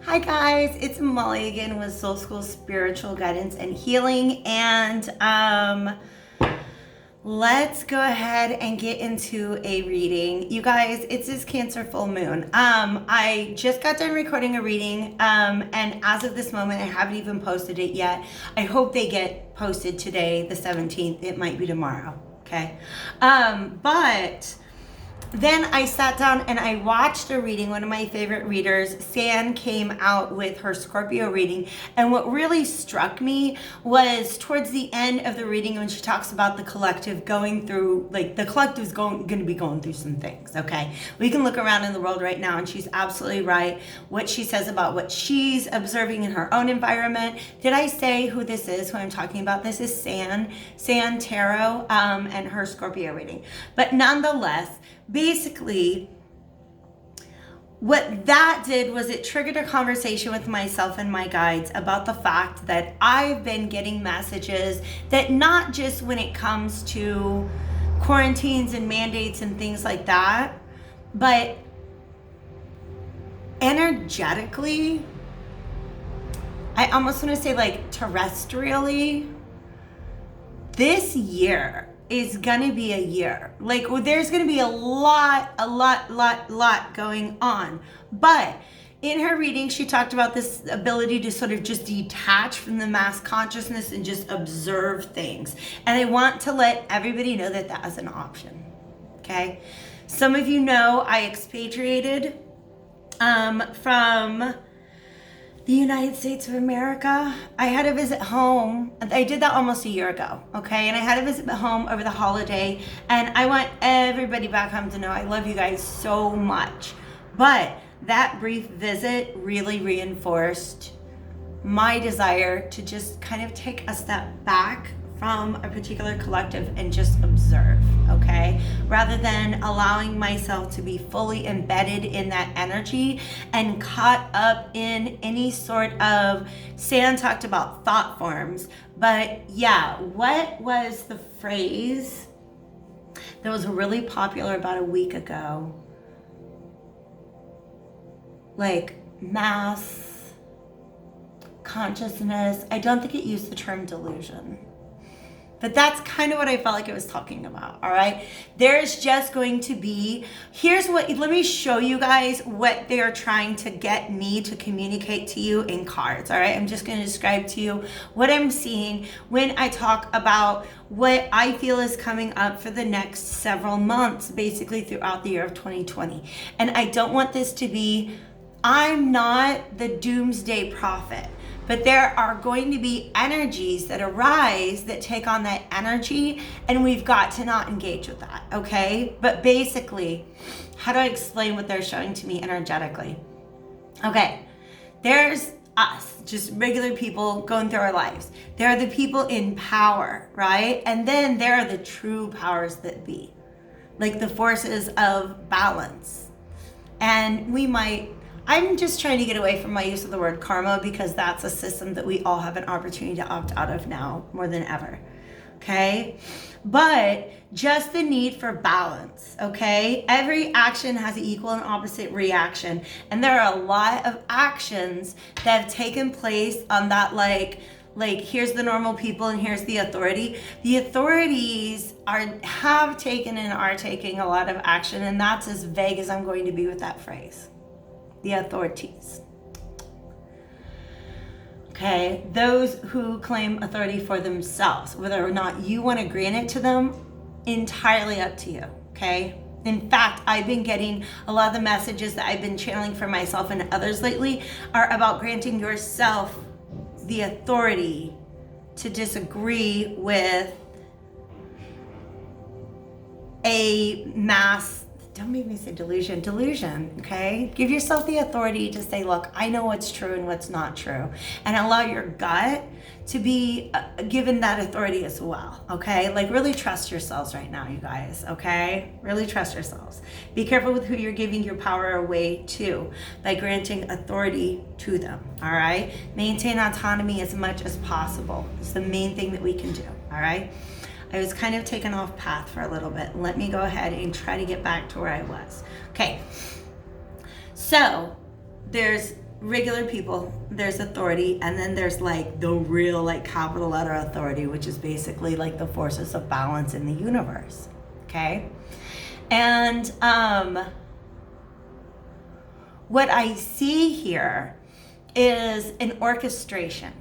Hi guys, it's Molly again with Soul School Spiritual Guidance and Healing, and let's go ahead and get into a reading. You guys, it's this Cancer full moon. I just got done recording a reading, and as of this moment, I haven't even posted it yet. I hope they get posted today, the 17th. It might be tomorrow, okay? But then I sat down and I watched a reading. One of my favorite readers, San, came out with her Scorpio reading. And what really struck me was towards the end of the reading when she talks about the collective going through, like the collective's going to be going through some things, okay? We can look around in the world right now and she's absolutely right. What she says about what she's observing in her own environment. Did I say who this is, who I'm talking about? This is San Tarot, and her Scorpio reading. But nonetheless, basically, what that did was it triggered a conversation with myself and my guides about the fact that I've been getting messages that not just when it comes to quarantines and mandates and things like that, but energetically, I almost want to say like terrestrially, this year is gonna be a year. Like, there's gonna be a lot going on. But in her reading, she talked about this ability to sort of just detach from the mass consciousness and just observe things. And I want to let everybody know that that is an option, okay? Some of you know I expatriated from the United States of America. I had to visit home. I did that almost a year ago, okay? And I had to visit home over the holiday. And I want everybody back home to know I love you guys so much. But that brief visit really reinforced my desire to just kind of take a step back from a particular collective and just observe, okay? Rather than allowing myself to be fully embedded in that energy and caught up in any sort of, Sam talked about thought forms, but yeah, what was the phrase that was really popular about a week ago? Like mass consciousness. I don't think it used the term delusion. But that's kind of what I felt like it was talking about, all right? There's just going to be, let me show you guys what they're trying to get me to communicate to you in cards, all right? I'm just going to describe to you what I'm seeing when I talk about what I feel is coming up for the next several months, basically throughout the year of 2020. And I don't want this to be, I'm not the doomsday prophet. But there are going to be energies that arise that take on that energy, and we've got to not engage with that, okay? But basically, how do I explain what they're showing to me energetically? Okay, there's us, just regular people going through our lives. There are the people in power, right? And then there are the true powers that be, like the forces of balance. And I'm just trying to get away from my use of the word karma because that's a system that we all have an opportunity to opt out of now more than ever, okay? But just the need for balance, okay? Every action has an equal and opposite reaction. And there are a lot of actions that have taken place on that like here's the normal people and here's the authority. The authorities have taken and are taking a lot of action, and that's as vague as I'm going to be with that phrase. The authorities. Okay, those who claim authority for themselves, whether or not you want to grant it to them, entirely up to you, okay? In fact, I've been getting a lot of the messages that I've been channeling for myself and others lately are about granting yourself the authority to disagree with a mass, don't make me say delusion, okay? Give yourself the authority to say, look, I know what's true and what's not true. And allow your gut to be given that authority as well, okay? Like really trust yourselves right now, you guys, okay? Really trust yourselves. Be careful with who you're giving your power away to by granting authority to them, all right? Maintain autonomy as much as possible. It's the main thing that we can do, all right? I was kind of taken off path for a little bit. Let me go ahead and try to get back to where I was. Okay, so there's regular people, there's authority, and then there's like the real like capital letter authority, which is basically like the forces of balance in the universe. Okay? And what I see here is an orchestration.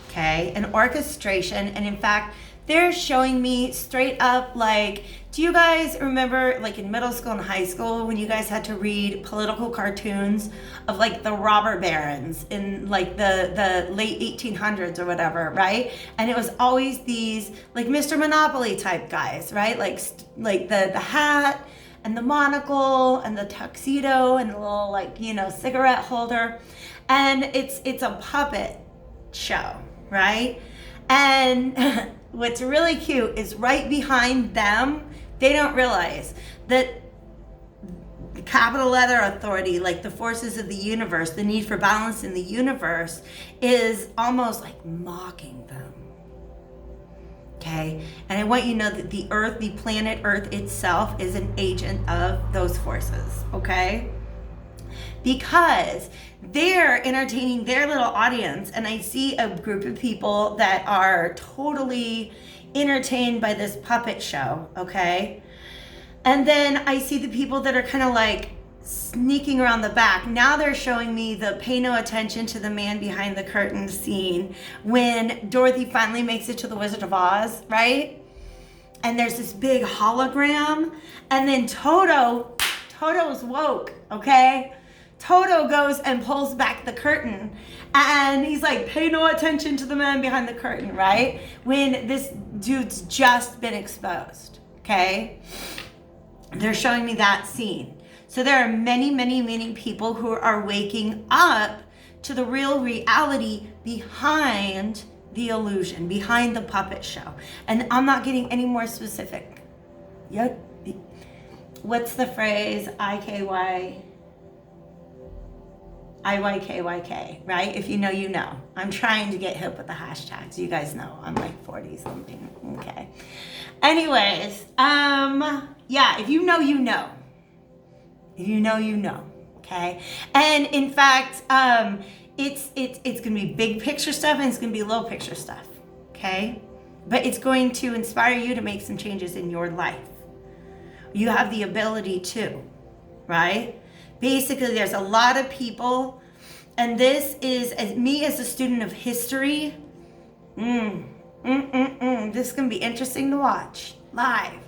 Okay? An orchestration, and in fact, they're showing me straight up like, do you guys remember like in middle school and high school when you guys had to read political cartoons of like the robber barons in like the late 1800s or whatever, right? And it was always these like Mr. Monopoly type guys, right? Like the hat and the monocle and the tuxedo and the little like, you know, cigarette holder. And it's a puppet show, right? And what's really cute is right behind them, they don't realize that the capital letter authority, like the forces of the universe, the need for balance in the universe, is almost like mocking them. Okay? And I want you to know that the earth, the planet Earth itself, is an agent of those forces. Okay? Because they're entertaining their little audience, and I see a group of people that are totally entertained by this puppet show, okay? And then I see the people that are kind of like sneaking around the back. Now they're showing me the pay no attention to the man behind the curtain scene when Dorothy finally makes it to the Wizard of Oz, right? And there's this big hologram, and then Toto's woke, okay? Toto goes and pulls back the curtain, and he's like, pay no attention to the man behind the curtain, right? When this dude's just been exposed, okay? They're showing me that scene. So there are many, many, many people who are waking up to the real reality behind the illusion, behind the puppet show. And I'm not getting any more specific. Yep. What's the phrase? IYKYK, right? If you know, you know. I'm trying to get hip with the hashtags. You guys know I'm like 40 something. Okay. Anyways, yeah, if you know, you know. If you know, you know. Okay. And in fact, it's gonna be big picture stuff and it's gonna be little picture stuff. Okay. But it's going to inspire you to make some changes in your life. You have the ability to, right? Basically, there's a lot of people, and this is, as me as a student of history, this is going to be interesting to watch live.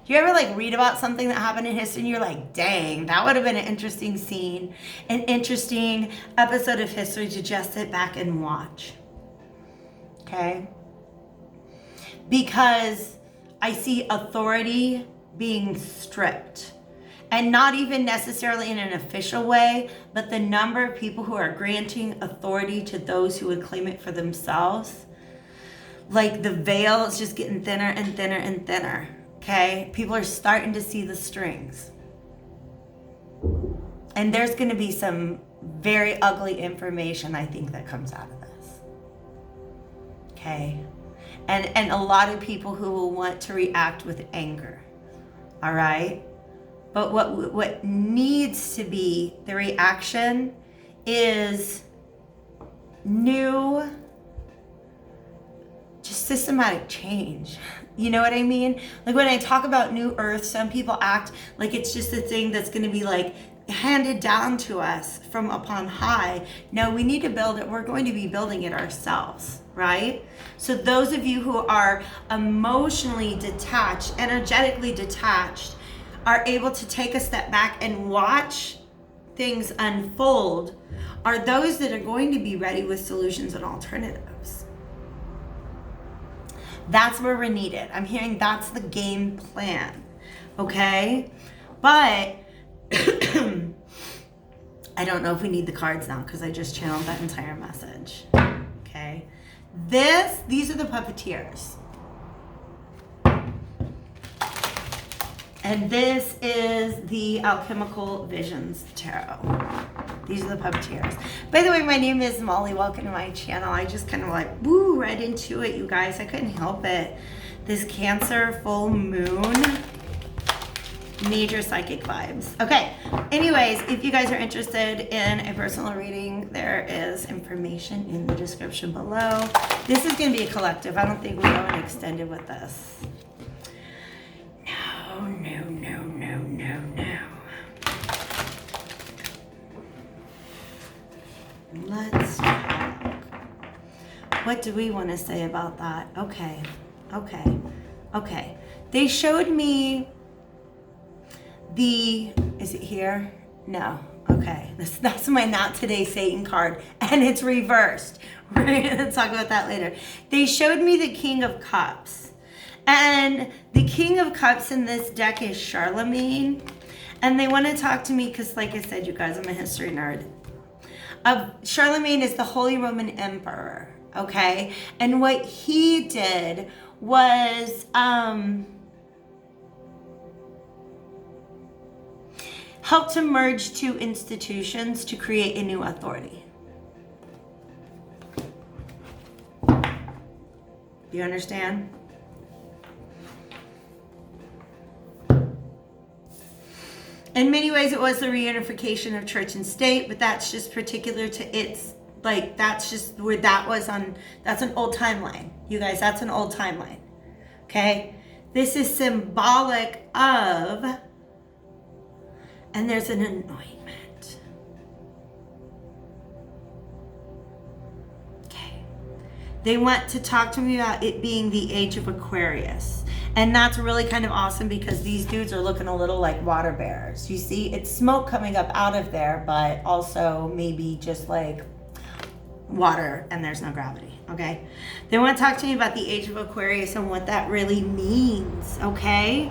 Do you ever like read about something that happened in history and you're like, dang, that would have been an interesting scene, an interesting episode of history to just sit back and watch? Okay? Because I see authority being stripped. And not even necessarily in an official way, but the number of people who are granting authority to those who would claim it for themselves, like the veil is just getting thinner and thinner and thinner, okay? People are starting to see the strings. And there's gonna be some very ugly information, I think, that comes out of this, okay? And a lot of people who will want to react with anger, all right? But what needs to be the reaction is new, just systematic change. You know what I mean? Like when I talk about New Earth, some people act like it's just a thing that's going to be like handed down to us from upon high. No, we need to build it. We're going to be building it ourselves, right? So those of you who are emotionally detached, energetically detached, are able to take a step back and watch things unfold, are those that are going to be ready with solutions and alternatives. That's where we're needed. I'm hearing that's the game plan, okay? But I don't know if we need the cards now because I just channeled that entire message, okay? These are the puppeteers. And this is the Alchemical Visions Tarot. These are the puppeteers. By the way, my name is Molly. Welcome to my channel. I just kind of like, woo, right into it, you guys. I couldn't help it. This Cancer full moon major psychic vibes. Okay, anyways, if you guys are interested in a personal reading, there is information in the description below. This is going to be a collective. I don't think we're going extended with this. No, no, no, no, no, no. Let's talk. What do we want to say about that? Okay. They showed me is it here? No. Okay. That's my Not Today Satan card, and it's reversed. We're going to talk about that later. They showed me the King of Cups. And the King of Cups in this deck is Charlemagne. And they want to talk to me because, like I said, you guys, I'm a history nerd. Charlemagne is the Holy Roman Emperor, okay? And what he did was help to merge two institutions to create a new authority. You understand? In many ways, it was the reunification of church and state, but that's just particular to its, like, that's just where that was on, that's an old timeline. You guys, that's an old timeline, okay? This is symbolic of, and there's an anointment. Okay. They want to talk to me about it being the age of Aquarius. And that's really kind of awesome because these dudes are looking a little like water bears. You see, it's smoke coming up out of there, but also maybe just like water and there's no gravity, okay? They want to talk to me about the age of Aquarius and what that really means, okay?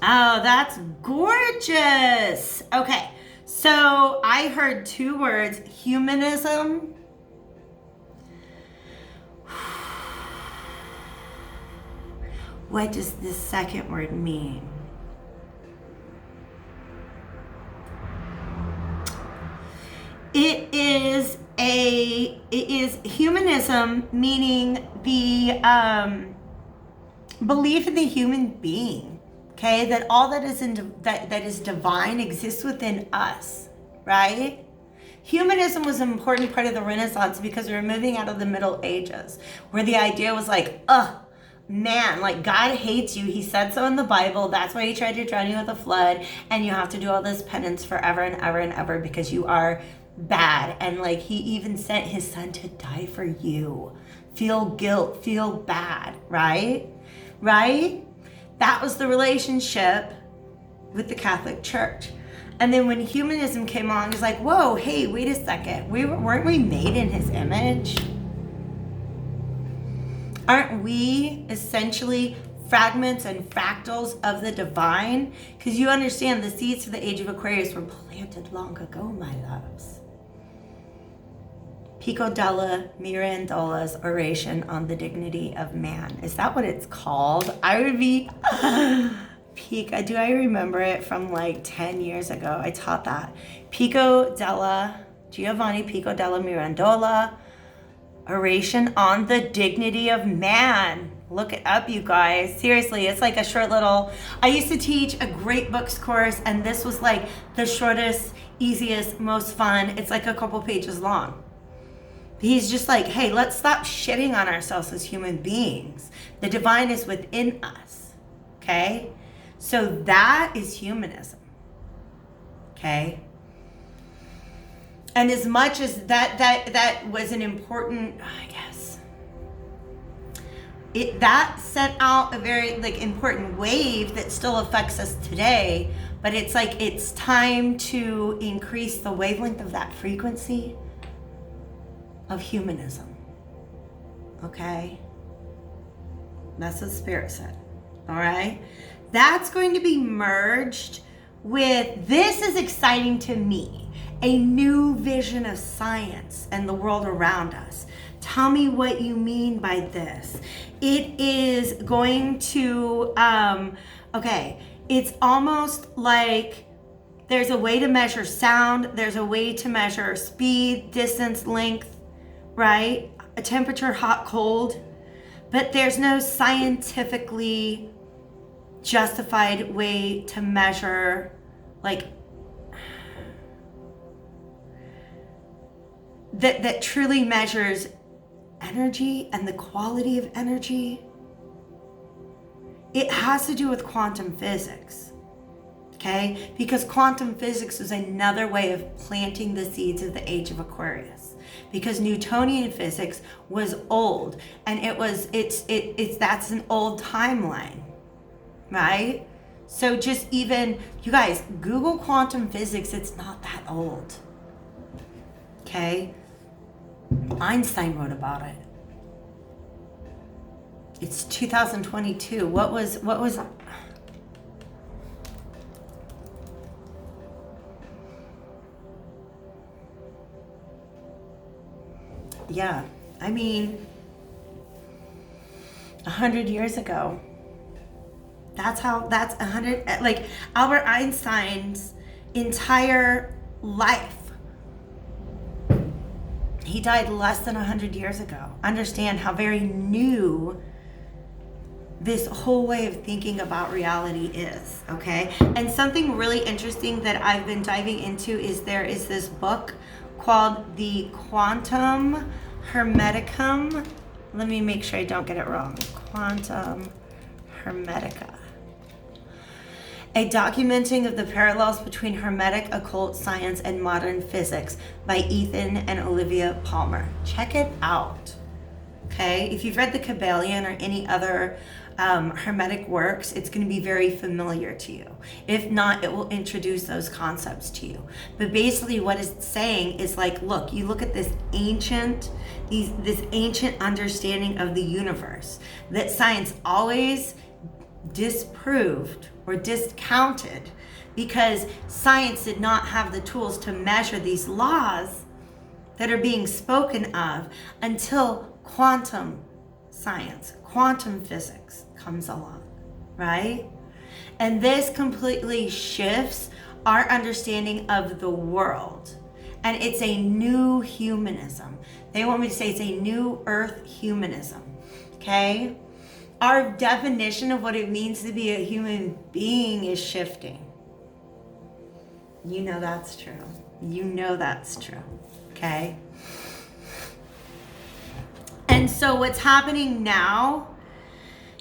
Oh, that's gorgeous. Okay, so I heard two words, humanism. What does this second word mean? It is humanism, meaning the belief in the human being. Okay, that all that is that is divine exists within us, right? Humanism was an important part of the Renaissance because we were moving out of the Middle Ages, where the idea was like, man, like God hates you. He said so in the Bible. That's why he tried to drown you with a flood. And you have to do all this penance forever and ever and ever because you are bad. And like he even sent his son to die for you. Feel guilt, feel bad, right? Right? That was the relationship with the Catholic Church. And then when humanism came along, it was like, whoa, hey, wait a second. Weren't we made in his image? Aren't we essentially fragments and fractals of the divine? Because you understand the seeds for the age of Aquarius were planted long ago, my loves. Pico della Mirandola's oration on the dignity of man. Is that what it's called? I would be... do I remember it from like 10 years ago? I taught that. Pico della Mirandola oration on the dignity of man. Look it up, you guys. Seriously, it's like a short little... I used to teach a great books course, and this was like the shortest, easiest, most fun. It's like a couple pages long. He's just like, hey, let's stop shitting on ourselves as human beings. The divine is within us, okay? So that is humanism, okay? And as much as that was an important, I guess, that sent out a very like important wave that still affects us today, but it's like it's time to increase the wavelength of that frequency of humanism, okay? That's what Spirit said, all right? That's going to be merged with, this is exciting to me, a new vision of science and the world around us. Tell me what you mean by this. It is going to, it's almost like there's a way to measure sound, there's a way to measure speed, distance, length, right? A temperature, hot, cold, but there's no scientifically justified way to measure, like, that truly measures energy and the quality of energy. It has to do with quantum physics, okay? Because quantum physics is another way of planting the seeds of the age of Aquarius. Because Newtonian physics was old, and that's an old timeline, right? So just even, you guys, Google quantum physics, it's not that old, okay? Einstein wrote about it. It's 2022. What was yeah, I mean, 100 years ago. That's 100, like Albert Einstein's entire life. He died less than 100 years ago. Understand how very new this whole way of thinking about reality is, okay? And something really interesting that I've been diving into is there is this book called the Quantum Hermeticum. Let me make sure I don't get it wrong. Quantum Hermetica. A documenting of the parallels between Hermetic occult science and modern physics by Ethan and Olivia Palmer. Check it out, okay? If you've read the Kabbalion or any other Hermetic works, it's going to be very familiar to you. If not, it will introduce those concepts to you. But basically what it's saying is like, look, you look at this ancient understanding of the universe that science always disproved or discounted because science did not have the tools to measure these laws that are being spoken of until quantum science, quantum physics comes along, right? And this completely shifts our understanding of the world. And it's a new humanism. They want me to say it's a new earth humanism, okay? Our definition of what it means to be a human being is shifting. You know that's true. You know that's true, okay? And so what's happening now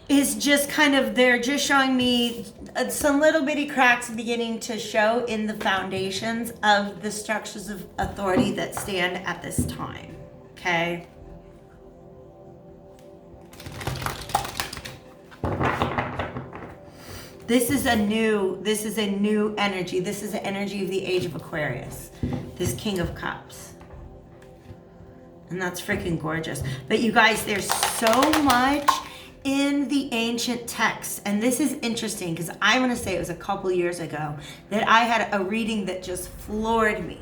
is just kind of, they're just showing me some little bitty cracks beginning to show in the foundations of the structures of authority that stand at this time, okay? This is a new energy. This is the energy of the age of Aquarius, this King of Cups. And that's freaking gorgeous. But you guys, there's so much in the ancient texts, and this is interesting because I'm going to say it was a couple years ago that I had a reading that just floored me.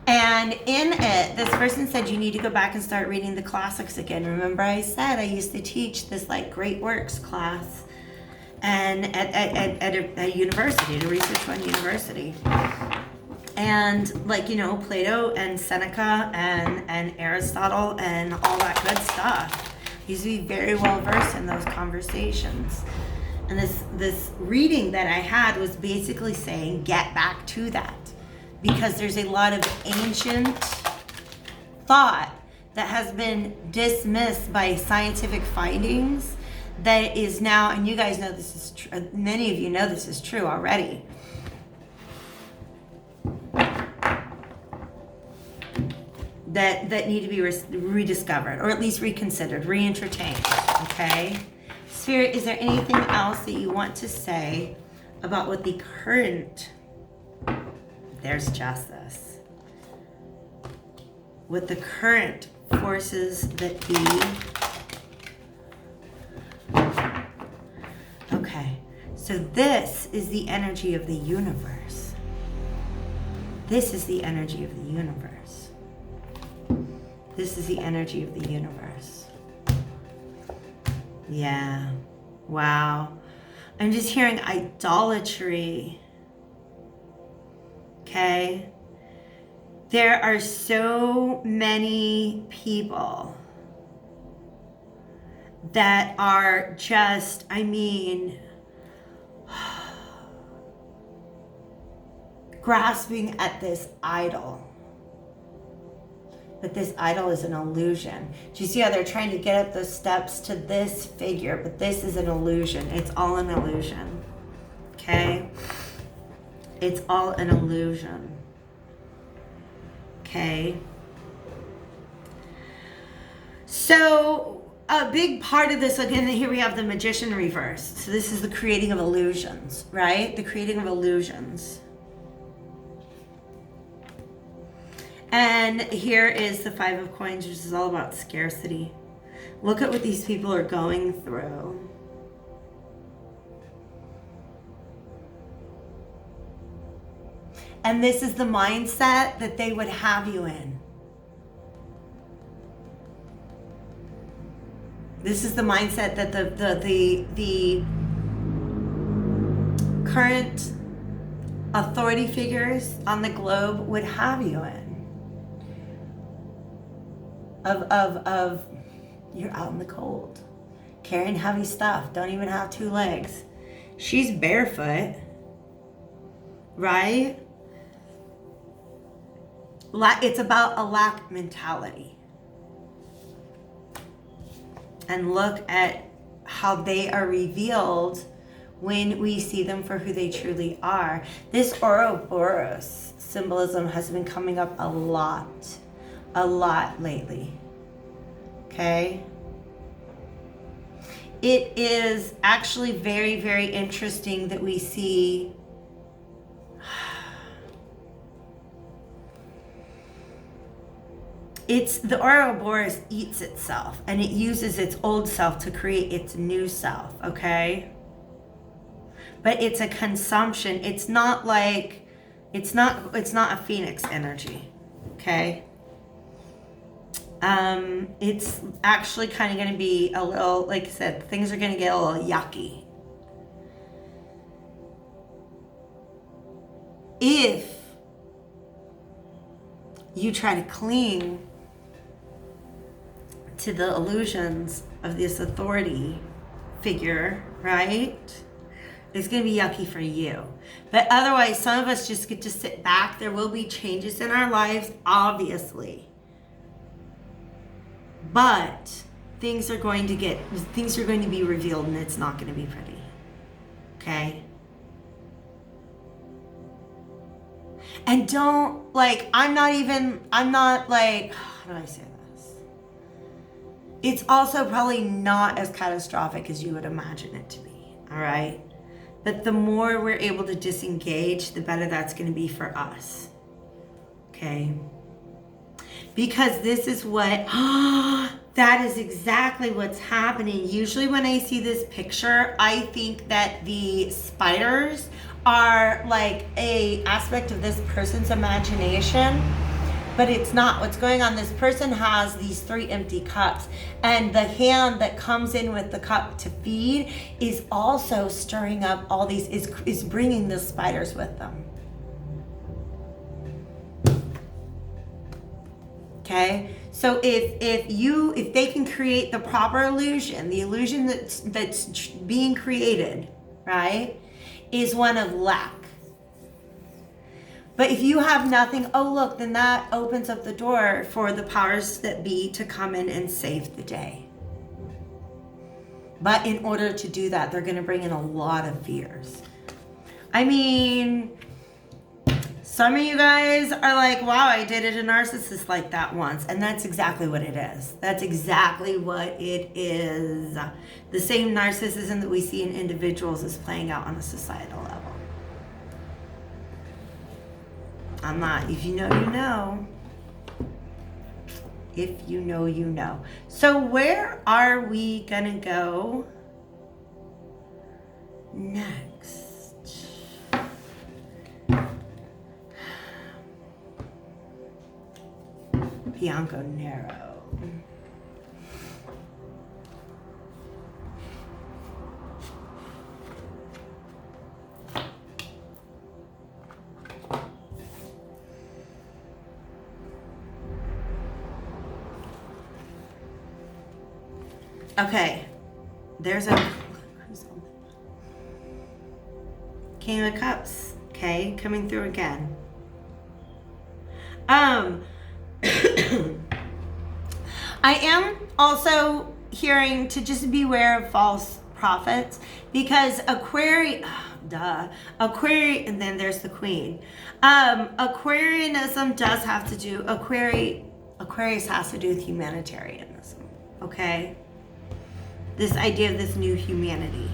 And in it, this person said you need to go back and start reading the classics again. Remember I said I used to teach this like great works class and at a university, at a research one university. And like, you know, Plato and Seneca and Aristotle and all that good stuff. He used to be very well versed in those conversations. And this reading that I had was basically saying, get back to that. Because there's a lot of ancient thought that has been dismissed by scientific findings that is now, and you guys know this is true, many of you know this is true already. That need to be rediscovered, or at least reconsidered, re-entertained, okay? Spirit, is there anything else that you want to say about what the current, there's justice, what the current forces that be, okay, so this is the energy of the universe. This is the energy of the universe. This is the energy of the universe. Yeah. Wow. I'm just hearing idolatry. Okay. There are so many people that are just, I mean, grasping at this idol. But this idol is an illusion. Do you see how they're trying to get up those steps to this figure? But this is an illusion. It's all an illusion. Okay? It's all an illusion. Okay? So, a big part of this, again, here we have the magician reversed. So this is the creating of illusions, right? The creating of illusions. And here is the 5 of coins, which is all about scarcity. Look at what these people are going through. And this is the mindset that they would have you in. This is the mindset that the current authority figures on the globe would have you in. Of you're out in the cold, carrying heavy stuff, don't even have 2 legs. She's barefoot, right? It's about a lack mentality. And look at how they are revealed when we see them for who they truly are. This Ouroboros symbolism has been coming up a lot lately. Okay? It is actually very, very interesting that we see the Ouroboros eats itself, and it uses its old self to create its new self, okay? But it's a consumption. It's not like, it's not a phoenix energy, okay? It's actually kind of going to be a little, like I said, things are going to get a little yucky. If you try to cling to the illusions of this authority figure, right? It's going to be yucky for you. But otherwise, some of us just get to sit back. There will be changes in our lives, obviously. But things are going to be revealed, and it's not going to be pretty. Okay? And don't, like, I'm not like, how do I say this? It's also probably not as catastrophic as you would imagine it to be, all right? But the more we're able to disengage, the better that's going to be for us, okay? Because this is what, that is exactly what's happening. Usually when I see this picture, I think that the spiders are like a aspect of this person's imagination, but it's not. What's going on, this person has these 3 empty cups, and the hand that comes in with the cup to feed is also stirring up all these, is bringing the spiders with them. Okay, so if they can create the proper illusion, the illusion that's being created, right, is one of lack. But if you have nothing, oh look, then that opens up the door for the powers that be to come in and save the day. But in order to do that, they're going to bring in a lot of fears. I mean, some of you guys are like, wow, I dated a narcissist like that once. And that's exactly what it is. That's exactly what it is. The same narcissism that we see in individuals is playing out on a societal level. I'm not, if you know, you know. If you know, you know. So where are we gonna go next? Bianco Nero. Okay, there's a King of Cups, okay, coming through again. I am also hearing to just beware of false prophets, because Aquarian, and then there's the Queen. Aquarianism does have to do, Aquarius has to do with humanitarianism, okay? This idea of this new humanity,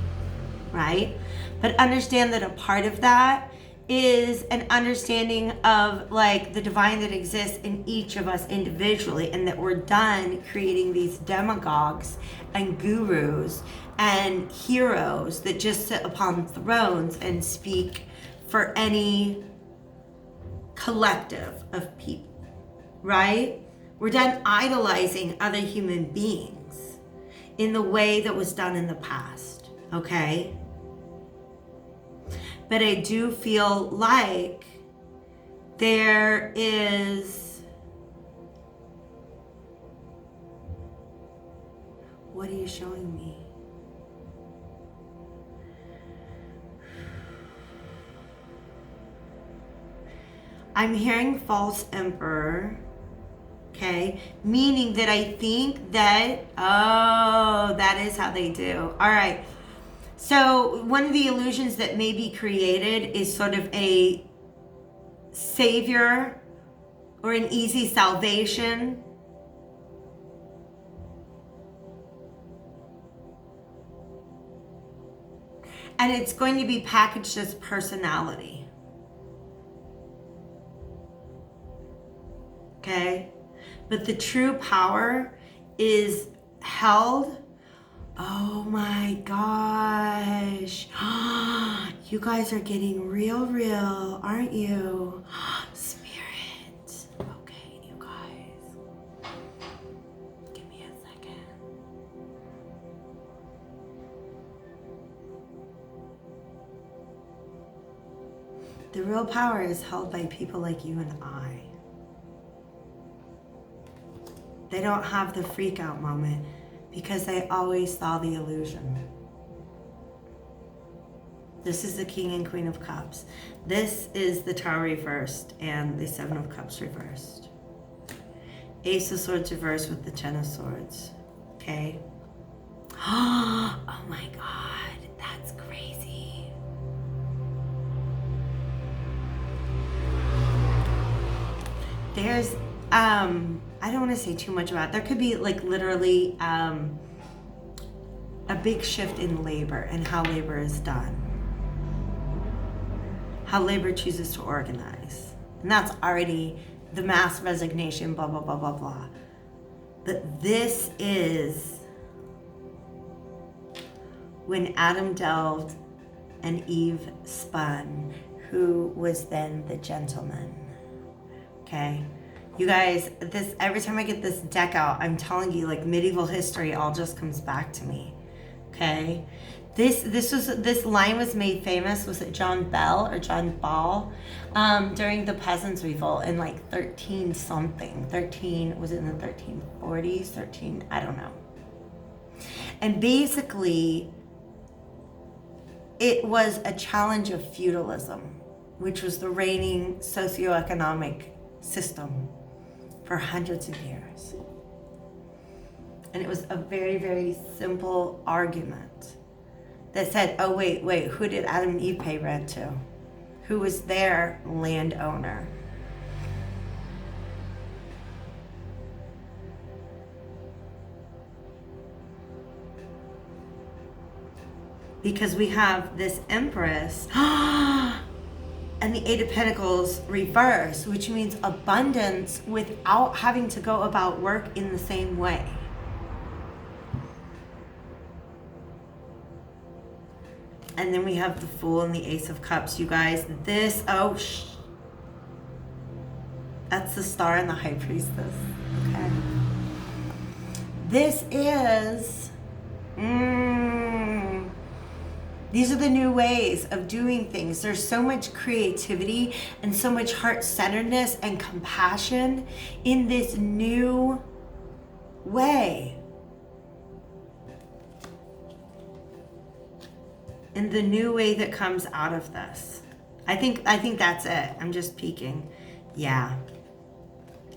right? But understand that a part of that is an understanding of like the divine that exists in each of us individually, and that we're done creating these demagogues and gurus and heroes that just sit upon thrones and speak for any collective of people, right? We're done idolizing other human beings in the way that was done in the past, okay? But I do feel like there is, what are you showing me? I'm hearing false emperor, okay? Meaning that I think that, oh, that is how they do. All right. So one of the illusions that may be created is sort of a savior or an easy salvation. And it's going to be packaged as personality. Okay? But the true power is held. Oh my gosh. You guys are getting real, aren't you? Spirit. Okay, you guys. Give me a second. The real power is held by people like you and I. They don't have the freak out moment because they always saw the illusion. This is the King and Queen of Cups. This is the Tower reversed and the Seven of Cups reversed. Ace of Swords reversed with the Ten of Swords. Okay? Oh my God, that's crazy. There's, I don't want to say too much about it. There could be like literally a big shift in labor and how labor is done. How labor chooses to organize. And that's already the mass resignation, blah, blah, blah, blah, blah. But this is when Adam delved and Eve spun, who was then the gentleman. Okay? You guys, this, every time I get this deck out, I'm telling you, like, medieval history all just comes back to me. Okay? This line was made famous, was it John Bell or John Ball, during the Peasants' Revolt in like 13 something. 13, was it in the 1340s? 13, I don't know. And basically, it was a challenge of feudalism, which was the reigning socioeconomic system for hundreds of years. And it was a very, very simple argument that said, oh, wait, who did Adam and Eve pay rent to? Who was their landowner? Because we have this Empress and the Eight of Pentacles reverse, which means abundance without having to go about work in the same way. And then we have the Fool and the Ace of Cups. You guys, this, that's the Star and the High Priestess. Okay. This is, these are the new ways of doing things. There's so much creativity and so much heart-centeredness and compassion in this new way. In the new way that comes out of this. I think that's it. I'm just peeking. Yeah.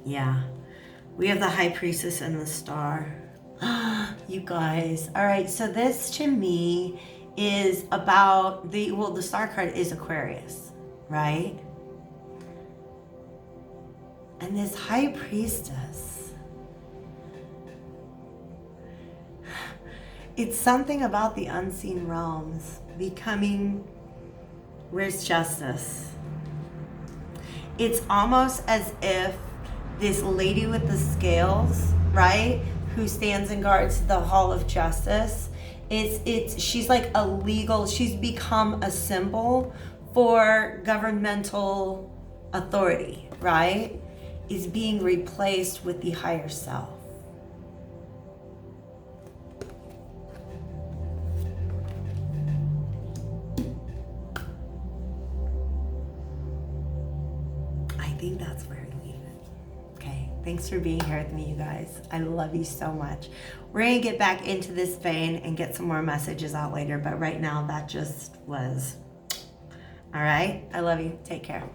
Yeah. We have the high priestess and the star. You guys. All right. So this to me is about the star card is Aquarius, right? And this high priestess, it's something about the unseen realms becoming, where's justice? It's almost as if this lady with the scales, right, who stands and guards the hall of justice, she's like a legal, she's become a symbol for governmental authority, right, is being replaced with the higher self. I think that's where I leave it. Okay, thanks for being here with me, you guys. I love you so much. We're gonna get back into this vein and get some more messages out later, but right now that just was, all right? I love you. Take care.